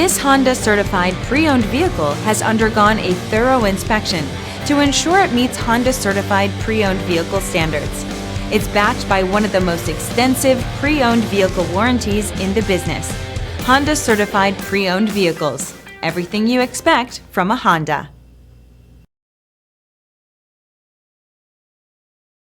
This Honda certified pre-owned vehicle has undergone a thorough inspection to ensure it meets Honda certified pre-owned vehicle standards. It's backed by one of the most extensive pre-owned vehicle warranties in the business. Honda certified pre-owned vehicles. Everything you expect from a Honda.